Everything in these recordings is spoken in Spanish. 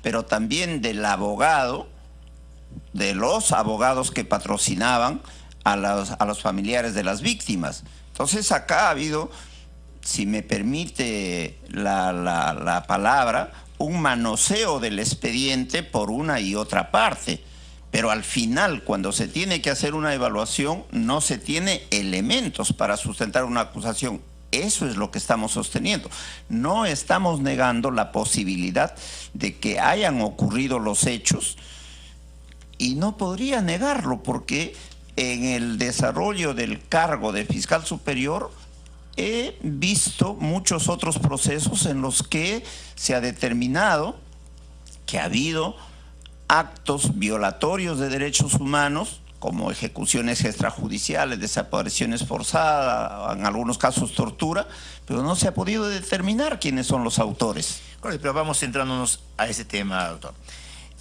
pero también del abogado, de los abogados que patrocinaban a los familiares de las víctimas. Entonces acá ha habido, si me permite la palabra, un manoseo del expediente por una y otra parte. Pero al final, cuando se tiene que hacer una evaluación, no se tiene elementos para sustentar una acusación. Eso es lo que estamos sosteniendo. No estamos negando la posibilidad de que hayan ocurrido los hechos, y no podría negarlo porque en el desarrollo del cargo de fiscal superior he visto muchos otros procesos en los que se ha determinado que ha habido actos violatorios de derechos humanos, como ejecuciones extrajudiciales, desapariciones forzadas, en algunos casos tortura, pero no se ha podido determinar quiénes son los autores. Correcto, pero vamos centrándonos a ese tema, doctor.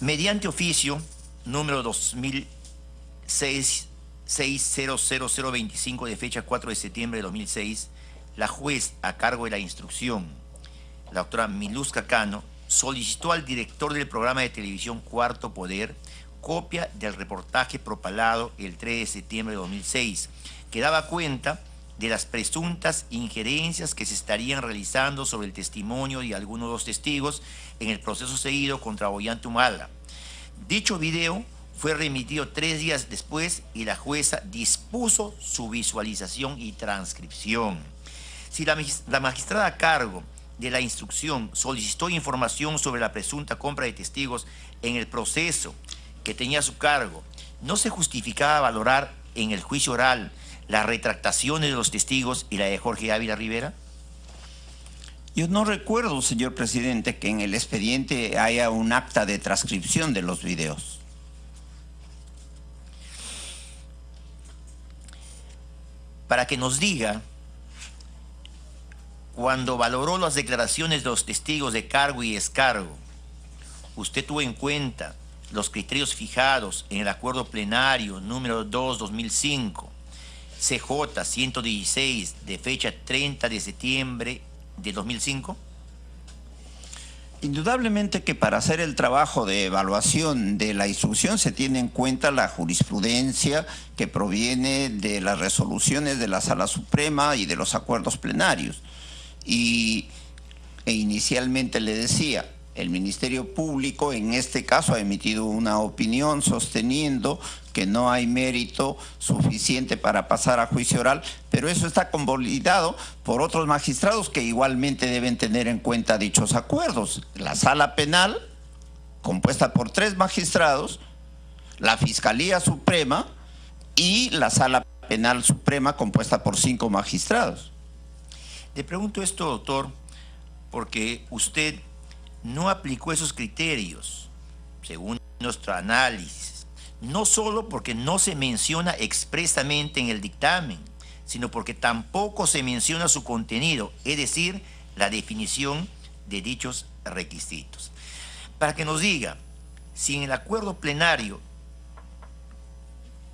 Mediante oficio número 2006-600025 de fecha 4 de septiembre de 2006, la juez a cargo de la instrucción, la doctora Miluska Cano, solicitó al director del programa de televisión Cuarto Poder copia del reportaje propalado el 3 de septiembre de 2006, que daba cuenta de las presuntas injerencias que se estarían realizando sobre el testimonio de algunos de los testigos en el proceso seguido contra Ollanta Humala. Dicho video fue remitido 3 días después y la jueza dispuso su visualización y transcripción. Si la magistrada a cargo de la instrucción solicitó información sobre la presunta compra de testigos en el proceso que tenía a su cargo, ¿no se justificaba valorar en el juicio oral las retractaciones de los testigos y la de Jorge Ávila Rivera? Yo no recuerdo, señor presidente, que en el expediente haya un acta de transcripción de los videos. Para que nos diga, cuando valoró las declaraciones de los testigos de cargo y descargo, ¿usted tuvo en cuenta los criterios fijados en el acuerdo plenario número 2/2005, CJ 116, de fecha 30 de septiembre de 2005? Indudablemente que para hacer el trabajo de evaluación de la instrucción se tiene en cuenta la jurisprudencia que proviene de las resoluciones de la Sala Suprema y de los acuerdos plenarios. E inicialmente le decía, el Ministerio Público en este caso ha emitido una opinión sosteniendo que no hay mérito suficiente para pasar a juicio oral, pero eso está convalidado por otros magistrados que igualmente deben tener en cuenta dichos acuerdos. La Sala Penal, compuesta por 3 magistrados, la Fiscalía Suprema y la Sala Penal Suprema, compuesta por 5 magistrados. Le pregunto esto, doctor, porque usted no aplicó esos criterios, según nuestro análisis, no solo porque no se menciona expresamente en el dictamen, sino porque tampoco se menciona su contenido, es decir, la definición de dichos requisitos. Para que nos diga, si en el acuerdo plenario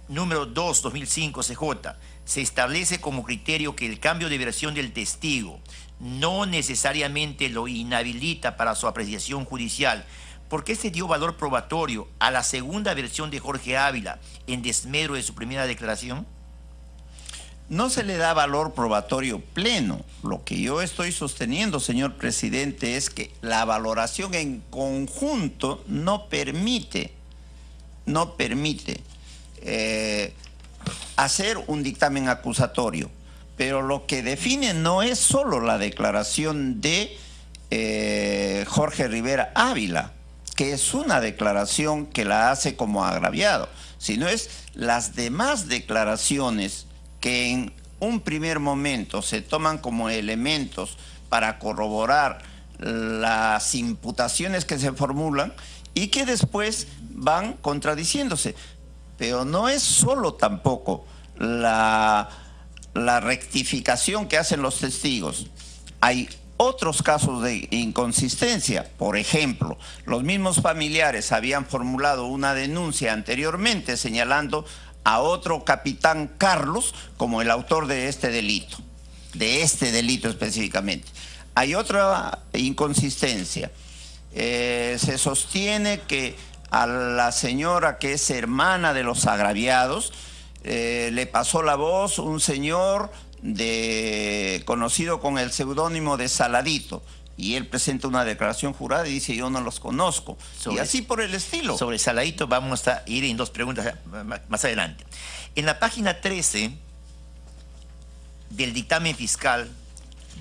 número 2/2005 CJ se establece como criterio que el cambio de versión del testigo no necesariamente lo inhabilita para su apreciación judicial, ¿por qué se dio valor probatorio a la segunda versión de Jorge Ávila en desmedro de su primera declaración? No se le da valor probatorio pleno. Lo que yo estoy sosteniendo, señor presidente, es que la valoración en conjunto no permite hacer un dictamen acusatorio. Pero lo que define no es solo la declaración de Jorge Rivera Ávila, que es una declaración que la hace como agraviado, sino es las demás declaraciones que en un primer momento se toman como elementos para corroborar las imputaciones que se formulan y que después van contradiciéndose. Pero no es solo tampoco la rectificación que hacen los testigos. Hay otros casos de inconsistencia. Por ejemplo, los mismos familiares habían formulado una denuncia anteriormente señalando a otro capitán Carlos como el autor de este delito específicamente. Hay otra inconsistencia. Se sostiene que a la señora que es hermana de los agraviados le pasó la voz un señor conocido con el seudónimo de Saladito, y él presenta una declaración jurada y dice: yo no los conozco, y así por el estilo. Sobre Saladito vamos a ir en 2 preguntas más adelante. En la página 13 del dictamen fiscal,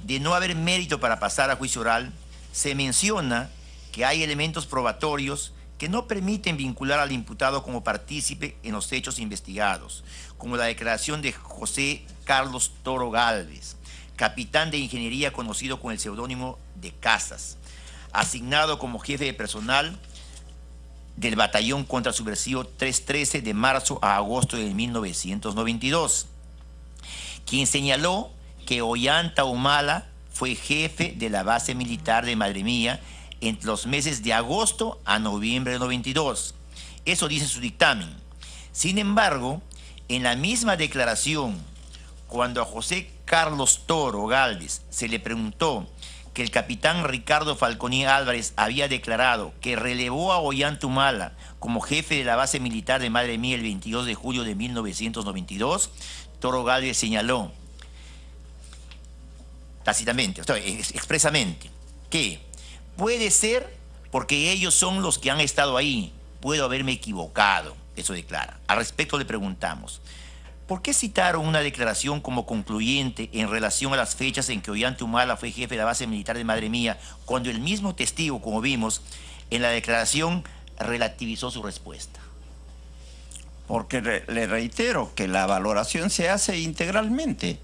de no haber mérito para pasar a juicio oral, se menciona que hay elementos probatorios que no permiten vincular al imputado como partícipe en los hechos investigados, como la declaración de José Carlos Toro Gálvez, capitán de ingeniería conocido con el seudónimo de Casas, asignado como jefe de personal del batallón contrasubversivo 313 de marzo a agosto de 1992, quien señaló que Ollanta Humala fue jefe de la base militar de Madre Mía entre los meses de agosto a noviembre de 92. Eso dice su dictamen. Sin embargo, en la misma declaración, cuando a José Carlos Toro Gálvez se le preguntó que el capitán Ricardo Falconi Álvarez había declarado que relevó a Ollanta Humala como jefe de la base militar de Madre Mía el 22 de julio de 1992, Toro Gálvez señaló tácitamente, expresamente, que puede ser porque ellos son los que han estado ahí, puedo haberme equivocado, eso declara. Al respecto le preguntamos: ¿por qué citaron una declaración como concluyente en relación a las fechas en que Ollanta Humala fue jefe de la base militar de Madre Mía, cuando el mismo testigo, como vimos, en la declaración relativizó su respuesta? Porque le reitero que la valoración se hace integralmente,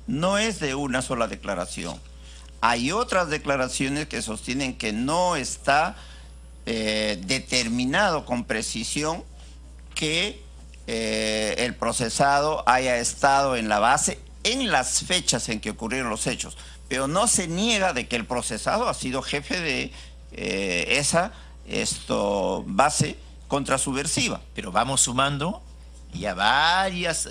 no es de una sola declaración. Hay otras declaraciones que sostienen que no está determinado con precisión que el procesado haya estado en la base en las fechas en que ocurrieron los hechos, pero no se niega de que el procesado ha sido jefe de esa base contrasubversiva. Pero vamos sumando ya varias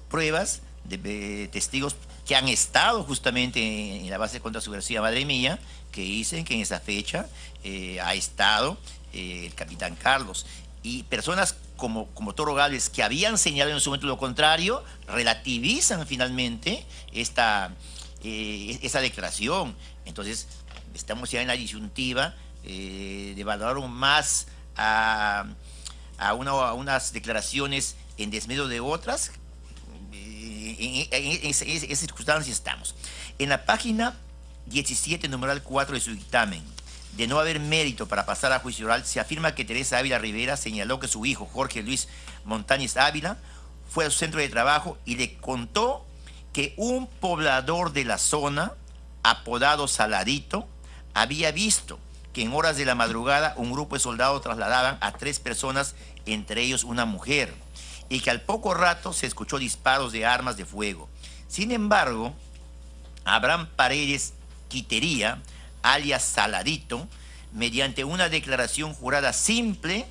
pruebas de testigos que han estado justamente en la base contrasubversiva Madre Mía, que dicen que en esa fecha ha estado el capitán Carlos. Y personas como Toro Gálvez, que habían señalado en su momento lo contrario, relativizan finalmente esa declaración. Entonces, estamos ya en la disyuntiva de valorar más a unas declaraciones en desmedro de otras. En esas circunstancias estamos. En la página 17, numeral 4 de su dictamen, de no haber mérito para pasar a juicio oral, se afirma que Teresa Ávila Rivera señaló que su hijo, Jorge Luis Montañez Ávila, fue a su centro de trabajo y le contó que un poblador de la zona, apodado Saladito, había visto que en horas de la madrugada un grupo de soldados trasladaban a 3 personas, entre ellos una mujer, y que al poco rato se escuchó disparos de armas de fuego. Sin embargo, Abraham Paredes Quitería, alias Saladito, mediante una declaración jurada simple,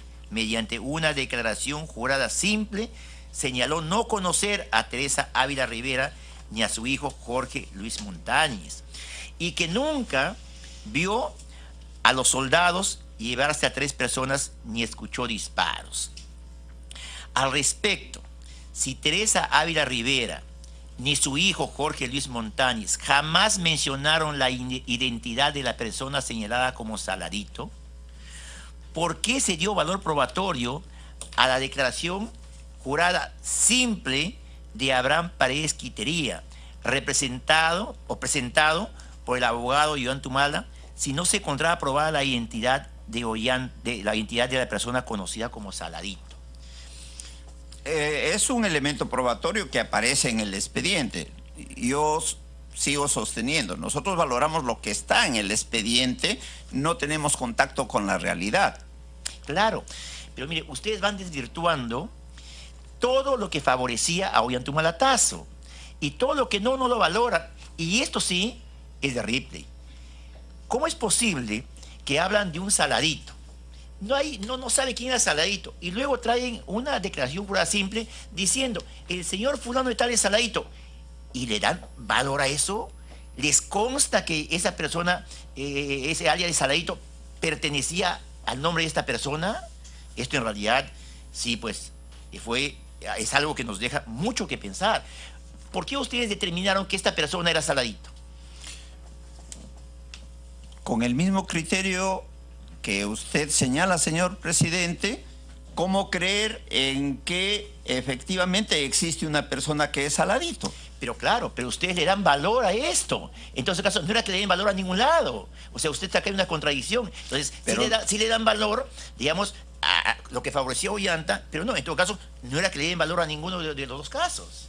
señaló no conocer a Teresa Ávila Rivera ni a su hijo Jorge Luis Montañez, y que nunca vio a los soldados llevarse a 3 personas ni escuchó disparos. Al respecto, si Teresa Ávila Rivera ni su hijo Jorge Luis Montañez jamás mencionaron la identidad de la persona señalada como Saladito, ¿por qué se dio valor probatorio a la declaración jurada simple de Abraham Paredes Quitería, presentado por el abogado Ollanta Humala, si no se encontraba probada la identidad de la persona conocida como Saladito? Es un elemento probatorio que aparece en el expediente. Yo sigo sosteniendo, nosotros valoramos lo que está en el expediente, no tenemos contacto con la realidad. Claro, pero mire, ustedes van desvirtuando todo lo que favorecía a Ollanta Humala Tazo y todo lo que no lo valora, y esto sí es de Ripley. ¿Cómo es posible que hablan de un Saladito? No sabe quién es Saladito, y luego traen una declaración jurada simple diciendo el señor fulano de tal es Saladito, y le dan valor a eso? ¿Les consta que esa persona, ese alias de Saladito, pertenecía al nombre de esta persona? Esto en realidad, sí, pues, es algo que nos deja mucho que pensar. ¿Por qué ustedes determinaron que esta persona era Saladito? Con el mismo criterio que usted señala, señor presidente, ¿cómo creer en que efectivamente existe una persona que es Saladito? Pero claro, pero ustedes le dan valor a esto. Entonces, caso, no era que le den valor a ningún lado. O sea, usted está acá en una contradicción. Entonces, pero sí le dan valor, digamos, a lo que favoreció a Ollanta, pero no, en todo caso, no era que le den valor a ninguno de los dos casos.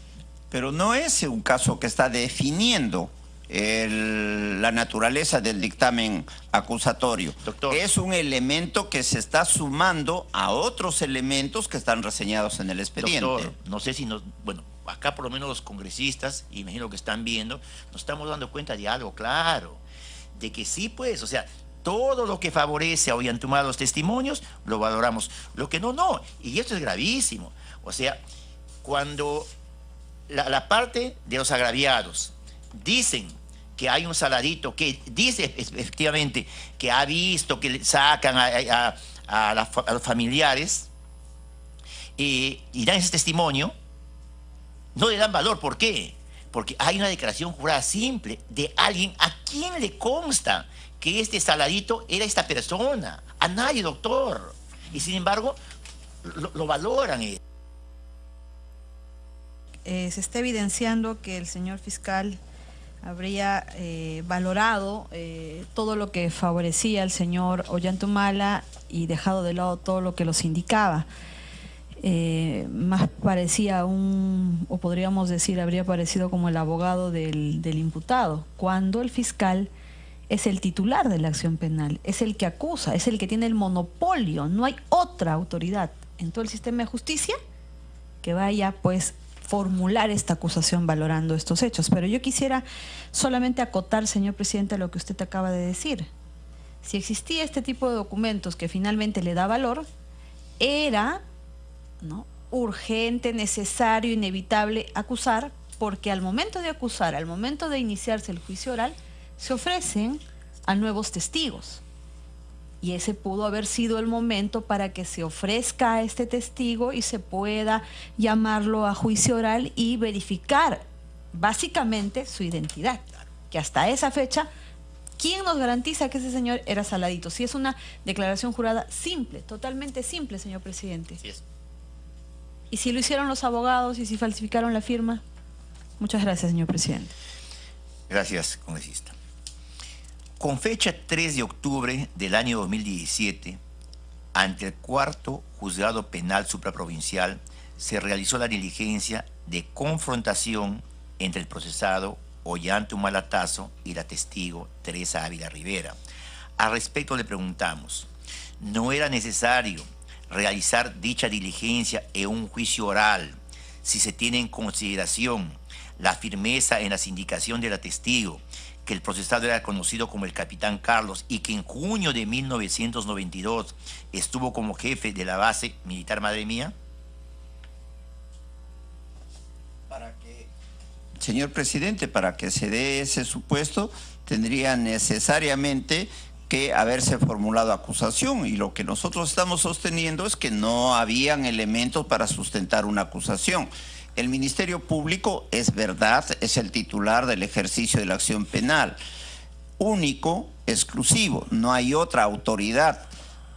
Pero no es un caso que está definiendo la naturaleza del dictamen acusatorio. Doctor, es un elemento que se está sumando a otros elementos que están reseñados en el expediente. Doctor, no sé si nos... Bueno, acá por lo menos los congresistas, y imagino que están viendo, nos estamos dando cuenta de algo claro, de que sí, pues, o sea, todo lo que favorece a Ollantuma los testimonios, lo valoramos. Lo que no, no. Y esto es gravísimo. O sea, cuando la parte de los agraviados dicen que hay un Saladito que dice efectivamente que ha visto que le sacan a los familiares y dan ese testimonio, no le dan valor. ¿Por qué? Porque hay una declaración jurada simple de alguien a quien le consta que este Saladito era esta persona. A nadie, doctor. Y sin embargo, lo valoran. Se está evidenciando que el señor fiscal habría valorado todo lo que favorecía al señor Ollantumala y dejado de lado todo lo que los indicaba. Más parecía o podríamos decir, habría parecido como el abogado del imputado, cuando el fiscal es el titular de la acción penal, es el que acusa, es el que tiene el monopolio. No hay otra autoridad en todo el sistema de justicia que vaya, pues, formular esta acusación valorando estos hechos. Pero yo quisiera solamente acotar, señor presidente, a lo que usted acaba de decir. Si existía este tipo de documentos que finalmente le da valor, era, ¿no?, urgente, necesario, inevitable acusar, porque al momento de acusar, al momento de iniciarse el juicio oral, se ofrecen a nuevos testigos. Y ese pudo haber sido el momento para que se ofrezca a este testigo y se pueda llamarlo a juicio oral y verificar básicamente su identidad. Que hasta esa fecha, ¿quién nos garantiza que ese señor era Saladito? Si es una declaración jurada simple, totalmente simple, señor presidente. Sí es. ¿Y si lo hicieron los abogados y si falsificaron la firma? Muchas gracias, señor presidente. Gracias, congresista. Con fecha 3 de octubre del año 2017, ante el cuarto juzgado penal supraprovincial, se realizó la diligencia de confrontación entre el procesado Ollantuma Tasso y la testigo Teresa Ávila Rivera. Al respecto le preguntamos, ¿no era necesario realizar dicha diligencia en un juicio oral si se tiene en consideración la firmeza en la sindicación de la testigo, que el procesado era conocido como el Capitán Carlos y que en junio de 1992 estuvo como jefe de la base militar Madre Mía? Señor presidente, para que se dé ese supuesto, tendría necesariamente que haberse formulado acusación, y lo que nosotros estamos sosteniendo es que no habían elementos para sustentar una acusación. El Ministerio Público, es verdad, es el titular del ejercicio de la acción penal, único, exclusivo. No hay otra autoridad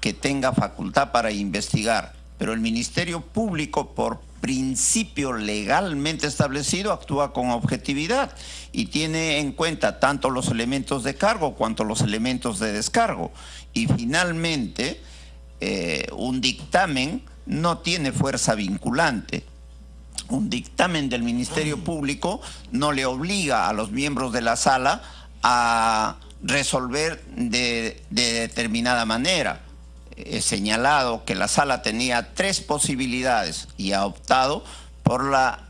que tenga facultad para investigar, pero el Ministerio Público, por principio legalmente establecido, actúa con objetividad y tiene en cuenta tanto los elementos de cargo cuanto los elementos de descargo. Y finalmente, un dictamen no tiene fuerza vinculante. Un dictamen del Ministerio Público no le obliga a los miembros de la sala a resolver de determinada manera. He señalado que la sala tenía 3 posibilidades y ha optado por la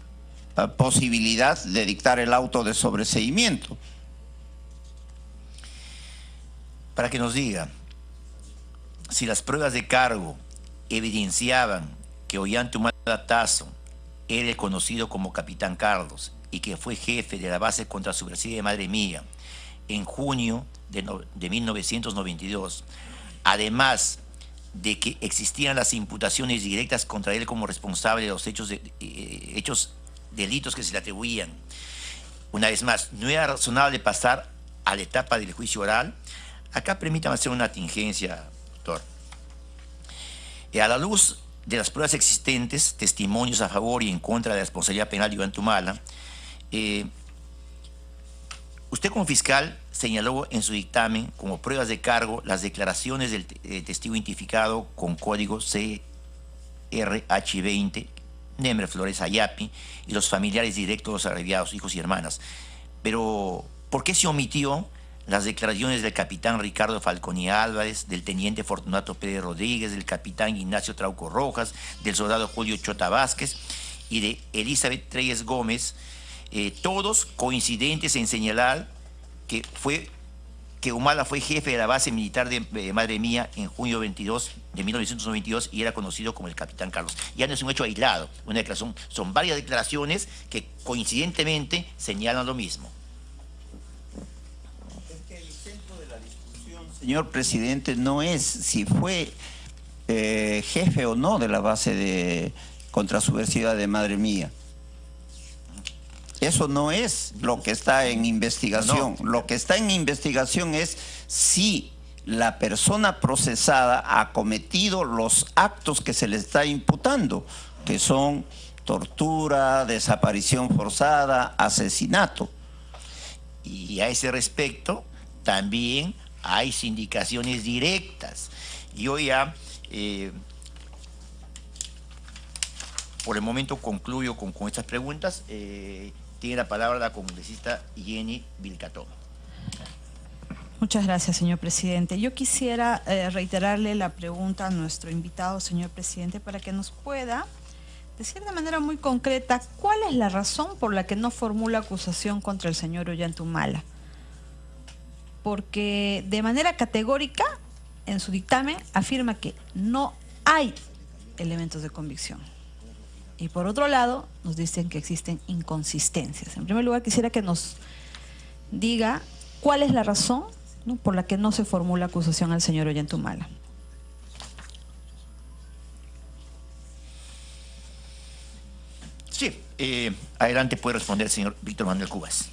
posibilidad de dictar el auto de sobreseimiento. Para que nos diga, si las pruebas de cargo evidenciaban que Ollantuma Tasso era el conocido como Capitán Carlos y que fue jefe de la base contrasubversiva de Madre Mía en junio de 1992, además de que existían las imputaciones directas contra él como responsable de los delitos que se le atribuían. Una vez más, no era razonable pasar a la etapa del juicio oral. Acá permítame hacer una tingencia, doctor. A la luz de las pruebas existentes, testimonios a favor y en contra de la responsabilidad penal de Ollantumala, usted como fiscal señaló en su dictamen como pruebas de cargo las declaraciones del testigo identificado con código CRH20, Nemre Flores Ayapi, y los familiares directos de los agraviados, hijos y hermanas. Pero, ¿por qué se omitió las declaraciones del capitán Ricardo Falconi Álvarez, del teniente Fortunato Pérez Rodríguez, del capitán Ignacio Trauco Rojas, del soldado Julio Chota Vázquez y de Elizabeth Treyes Gómez, todos coincidentes en señalar que Humala fue jefe de la base militar de Madre Mía en junio 22 de 1992 y era conocido como el capitán Carlos? Ya no es un hecho aislado, una declaración, son varias declaraciones que coincidentemente señalan lo mismo. Señor presidente, no es si fue jefe o no de la base de contrasubversiva de Madre Mía. Eso no es lo que está en investigación. No. Lo que está en investigación es si la persona procesada ha cometido los actos que se le está imputando, que son tortura, desaparición forzada, asesinato. Y a ese respecto también hay indicaciones directas. Yo ya, por el momento concluyo con estas preguntas. Tiene la palabra la congresista Jenny Vilcatoma. Muchas gracias, señor presidente. Yo quisiera reiterarle la pregunta a nuestro invitado, señor presidente, para que nos pueda decir de manera muy concreta cuál es la razón por la que no formula acusación contra el señor Ollantumala. Porque de manera categórica, en su dictamen, afirma que no hay elementos de convicción. Y por otro lado, nos dicen que existen inconsistencias. En primer lugar, quisiera que nos diga cuál es la razón, ¿no?, por la que no se formula acusación al señor Ollantumala. Sí, adelante puede responder el señor Víctor Manuel Cubas.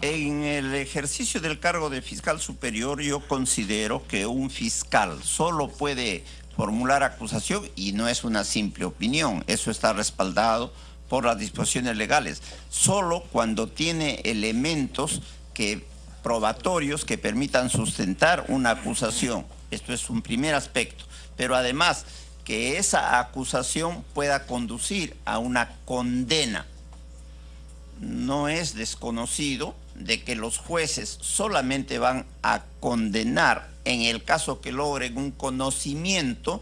En el ejercicio del cargo de fiscal superior, yo considero que un fiscal solo puede formular acusación, y no es una simple opinión, eso está respaldado por las disposiciones legales, solo cuando tiene elementos probatorios que permitan sustentar una acusación. Esto es un primer aspecto, pero además que esa acusación pueda conducir a una condena. No es desconocido de que los jueces solamente van a condenar en el caso que logren un conocimiento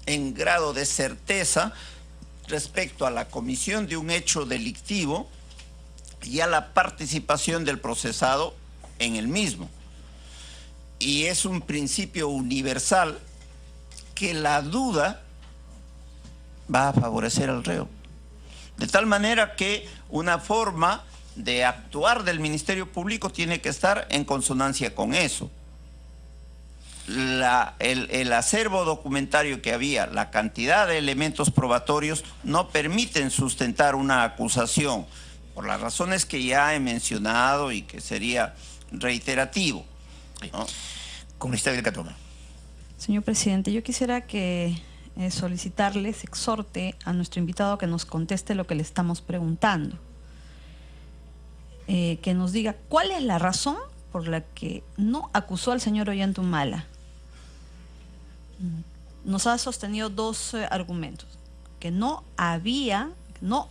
en grado de certeza respecto a la comisión de un hecho delictivo y a la participación del procesado en el mismo. Y es un principio universal que la duda va a favorecer al reo. De tal manera que una forma de actuar del Ministerio Público tiene que estar en consonancia con eso. El acervo documentario que había, la cantidad de elementos probatorios no permiten sustentar una acusación, por las razones que ya he mencionado y que sería reiterativo, ¿no? Congresista Vilcatoma. Señor presidente, yo quisiera que solicitarles, exhorte a nuestro invitado que nos conteste lo que le estamos preguntando. Que nos diga cuál es la razón por la que no acusó al señor Ollantumala. Nos ha sostenido dos argumentos: que no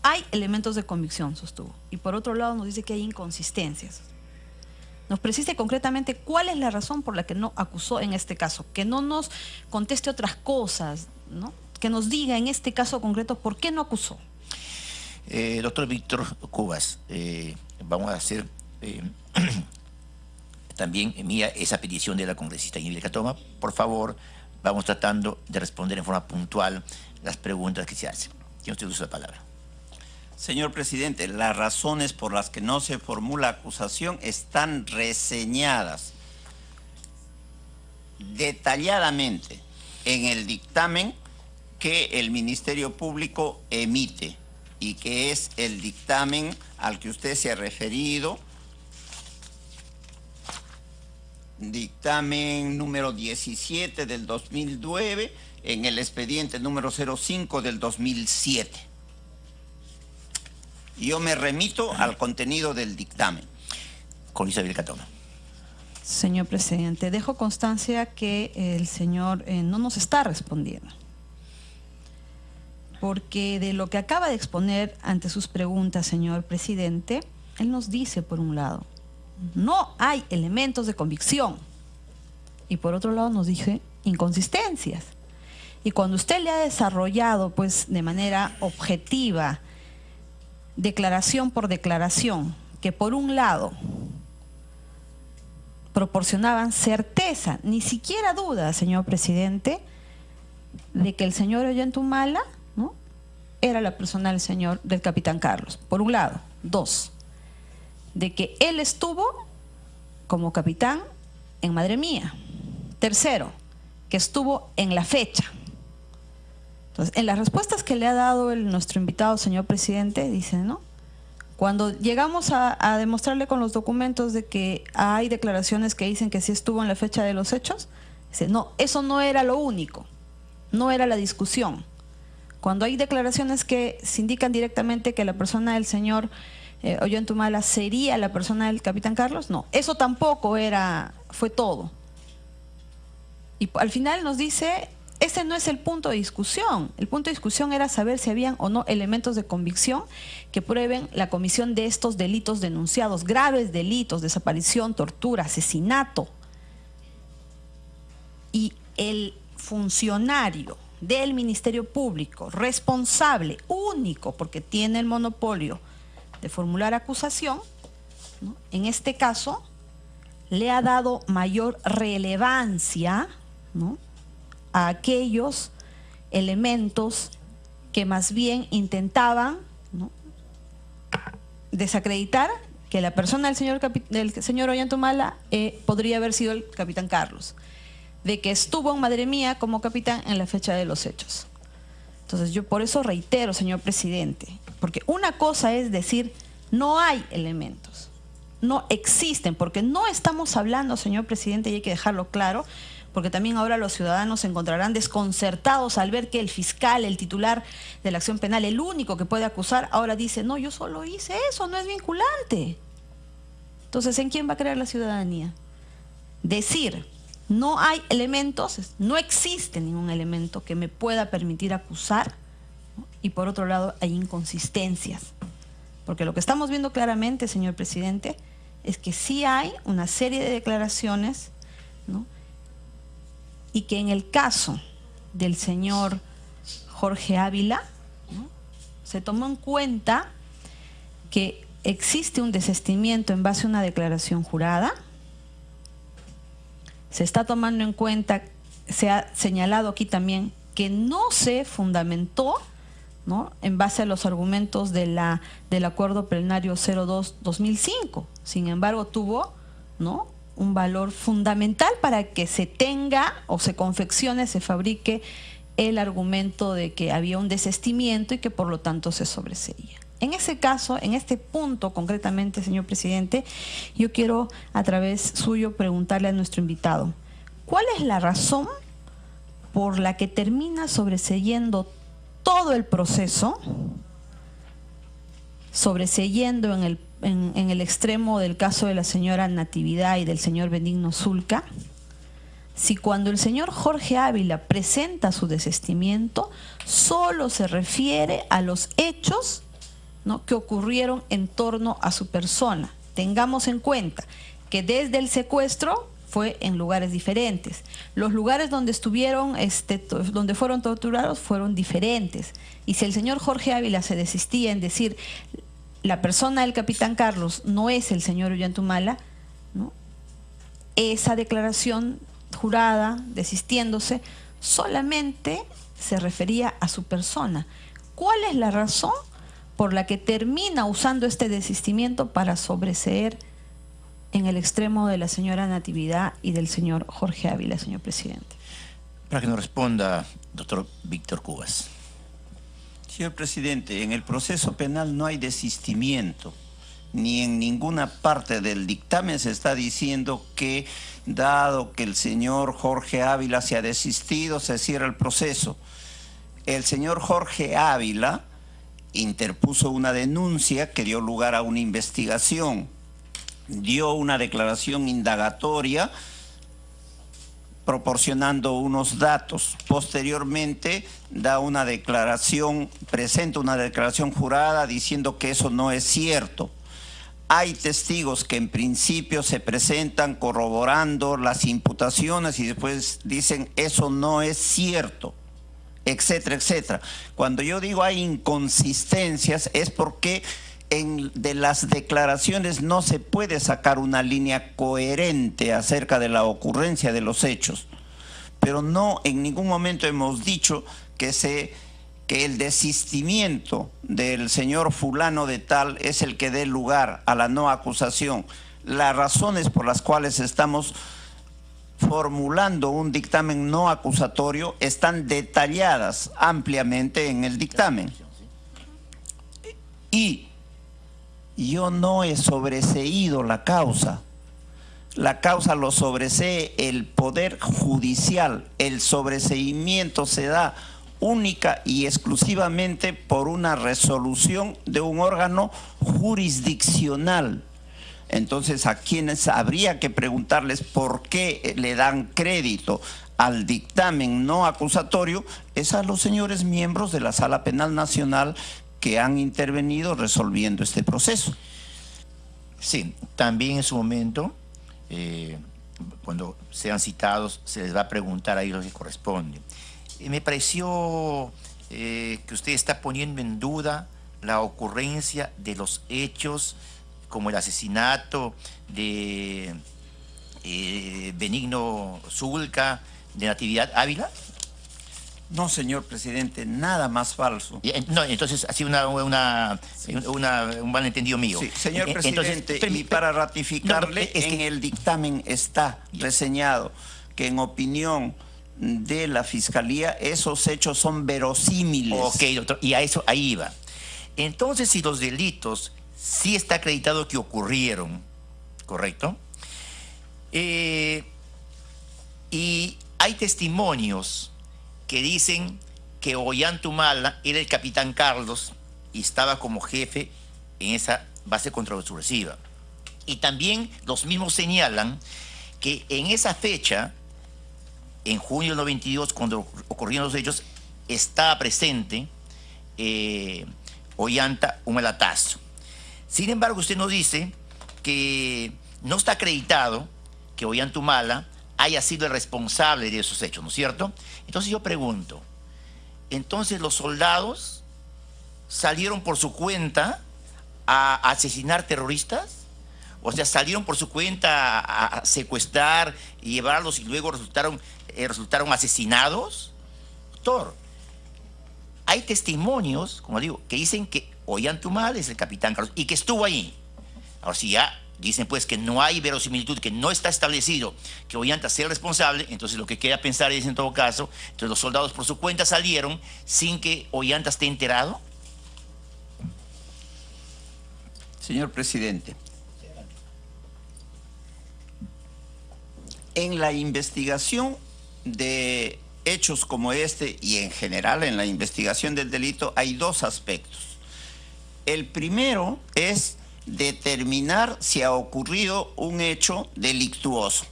hay elementos de convicción, sostuvo, y por otro lado nos dice que hay inconsistencias. Nos precise concretamente cuál es la razón por la que no acusó en este caso, que no nos conteste otras cosas, ¿no?, que nos diga en este caso concreto por qué no acusó. Doctor Víctor Cubas, vamos a hacer también mía esa petición de la congresista Jenny Vilcatoma. Por favor, vamos tratando de responder en forma puntual las preguntas que se hacen. Tiene usted uso de la palabra. Señor presidente, las razones por las que no se formula acusación están reseñadas detalladamente en el dictamen que el Ministerio Público emite y que es el dictamen al que usted se ha referido, dictamen número 17 del 2009, en el expediente número 05 del 2007. Yo me remito al contenido del dictamen. Con Isabel Catona. Señor presidente, dejo constancia que el señor no nos está respondiendo. Porque de lo que acaba de exponer ante sus preguntas, señor presidente, él nos dice, por un lado, no hay elementos de convicción. Y por otro lado nos dice inconsistencias. Y cuando usted le ha desarrollado, pues, de manera objetiva, declaración por declaración, que por un lado proporcionaban certeza, ni siquiera duda, señor presidente, de que el señor Ollantumala, ¿no?, era la persona del capitán Carlos, por un lado. Dos, de que él estuvo como capitán en Madre Mía. Tercero, que estuvo en la fecha. Entonces, en las respuestas que le ha dado nuestro invitado, señor presidente, dice, ¿no?, cuando llegamos a demostrarle con los documentos de que hay declaraciones que dicen que sí estuvo en la fecha de los hechos, dice, no, eso no era lo único, no era la discusión. Cuando hay declaraciones que se indican directamente que la persona del señor Ollantumala sería la persona del capitán Carlos, no, eso tampoco fue todo. Y al final nos dice, ese no es el punto de discusión. El punto de discusión era saber si habían o no elementos de convicción que prueben la comisión de estos delitos denunciados, graves delitos, desaparición, tortura, asesinato. Y el funcionario del Ministerio Público, responsable, único, porque tiene el monopolio de formular acusación, ¿no?, en este caso le ha dado mayor relevancia, ¿no?, a aquellos elementos que más bien intentaban, ¿no?, desacreditar que la persona del señor Ollantumala podría haber sido el capitán Carlos, de que estuvo en Madre Mía como capitán en la fecha de los hechos. Entonces yo por eso reitero, señor presidente, porque una cosa es decir no hay elementos, no existen, porque no estamos hablando, señor presidente, y hay que dejarlo claro, porque también ahora los ciudadanos se encontrarán desconcertados al ver que el fiscal, el titular de la acción penal, el único que puede acusar, ahora dice, no, yo solo hice eso, no es vinculante. Entonces, ¿en quién va a creer la ciudadanía? Decir, no hay elementos, no existe ningún elemento que me pueda permitir acusar, ¿no?, y por otro lado hay inconsistencias. Porque lo que estamos viendo claramente, señor presidente, es que sí hay una serie de declaraciones, ¿no?, y que en el caso del señor Jorge Ávila, ¿no?, se tomó en cuenta que existe un desistimiento en base a una declaración jurada. Se está tomando en cuenta, se ha señalado aquí también, que no se fundamentó, ¿no?, en base a los argumentos del acuerdo plenario 02-2005. Sin embargo, tuvo, ¿no?, un valor fundamental para que se tenga o se confeccione, se fabrique el argumento de que había un desistimiento y que por lo tanto se sobreseía. En ese caso, en este punto concretamente, señor presidente, yo quiero a través suyo preguntarle a nuestro invitado, ¿cuál es la razón por la que termina sobreseyendo todo el proceso, sobreseyendo en el extremo del caso de la señora Natividad y del señor Benigno Zulca, si cuando el señor Jorge Ávila presenta su desistimiento, solo se refiere a los hechos, ¿no?, que ocurrieron en torno a su persona? Tengamos en cuenta que desde el secuestro fue en lugares diferentes. Los lugares donde estuvieron, donde fueron torturados fueron diferentes. Y si el señor Jorge Ávila se desistía en decir la persona del capitán Carlos no es el señor Ollantumala, ¿no?, esa declaración jurada, desistiéndose, solamente se refería a su persona. ¿Cuál es la razón por la que termina usando este desistimiento para sobreseer en el extremo de la señora Natividad y del señor Jorge Ávila, señor presidente? Para que nos responda, doctor Víctor Cubas. Señor presidente, en el proceso penal no hay desistimiento, ni en ninguna parte del dictamen se está diciendo que, dado que el señor Jorge Ávila se ha desistido, se cierra el proceso. El señor Jorge Ávila interpuso una denuncia que dio lugar a una investigación, dio una declaración indagatoria proporcionando unos datos. Posteriormente da una declaración, presenta una declaración jurada diciendo que eso no es cierto. Hay testigos que en principio se presentan corroborando las imputaciones y después dicen eso no es cierto, etcétera, etcétera. Cuando yo digo hay inconsistencias es porque de las declaraciones no se puede sacar una línea coherente acerca de la ocurrencia de los hechos. Pero no en ningún momento hemos dicho que el desistimiento del señor fulano de tal es el que dé lugar a la no acusación. Las razones por las cuales estamos formulando un dictamen no acusatorio están detalladas ampliamente en el dictamen. Y yo no he sobreseído la causa. La causa lo sobresee el Poder Judicial. El sobreseimiento se da única y exclusivamente por una resolución de un órgano jurisdiccional. Entonces, a quienes habría que preguntarles por qué le dan crédito al dictamen no acusatorio es a los señores miembros de la Sala Penal Nacional que han intervenido resolviendo este proceso. Sí, también en su momento, cuando sean citados, se les va a preguntar a ellos lo que corresponde. Me pareció que usted está poniendo en duda la ocurrencia de los hechos como el asesinato de Benigno Zulca, de Natividad Ávila. No, señor presidente, nada más falso. No, entonces ha sido un malentendido mío. Sí, señor presidente, entonces, y para ratificarle, en el dictamen está reseñado que en opinión de la Fiscalía esos hechos son verosímiles. Ok, doctor, y a eso ahí iba. Entonces, si los delitos sí está acreditado que ocurrieron, ¿correcto? Y hay testimonios que dicen que Ollantumala era el capitán Carlos y estaba como jefe en esa base contrasubversiva. Y también los mismos señalan que en esa fecha, en junio del 92, cuando ocurrieron los hechos, estaba presente Ollanta Humala-Tazo. Sin embargo, usted nos dice que no está acreditado que Ollantumala haya sido el responsable de esos hechos, ¿no es cierto? Entonces yo pregunto, ¿entonces los soldados salieron por su cuenta a asesinar terroristas? O sea, ¿salieron por su cuenta a secuestrar y llevarlos y luego resultaron asesinados? Doctor, hay testimonios, como digo, que dicen que Ollantumala es el capitán Carlos y que estuvo ahí. Ahora, si ya dicen pues que no hay verosimilitud, que no está establecido que Ollanta sea el responsable, entonces lo que queda pensar es en todo caso, entonces los soldados por su cuenta salieron sin que Ollanta esté enterado. Señor presidente, en la investigación de hechos como este y en general en la investigación del delito hay dos aspectos. El primero es determinar si ha ocurrido un hecho delictuoso.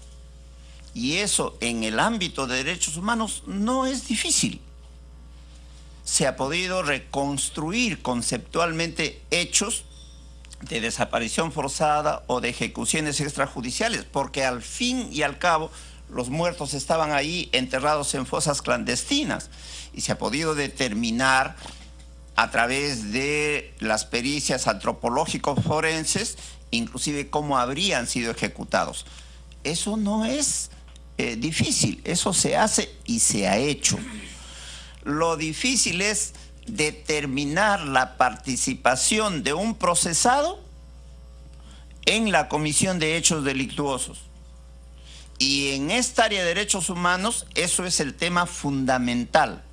Y eso en el ámbito de derechos humanos no es difícil. Se ha podido reconstruir conceptualmente hechos de desaparición forzada o de ejecuciones extrajudiciales, porque al fin y al cabo los muertos estaban ahí enterrados en fosas clandestinas y se ha podido determinar a través de las pericias antropológicos forenses, inclusive cómo habrían sido ejecutados. Eso no es difícil, eso se hace y se ha hecho. Lo difícil es determinar la participación de un procesado en la comisión de hechos delictuosos. Y en esta área de derechos humanos, eso es el tema fundamental.